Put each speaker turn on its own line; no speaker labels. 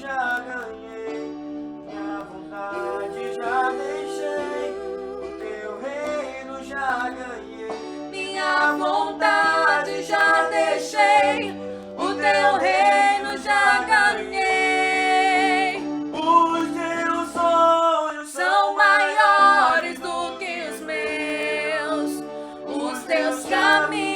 já ganhei, minha vontade já deixei, o teu reino já ganhei.
Minha vontade já deixei, o teu reino já ganhei.
Os teus sonhos
São maiores do que os meus, os teus caminhos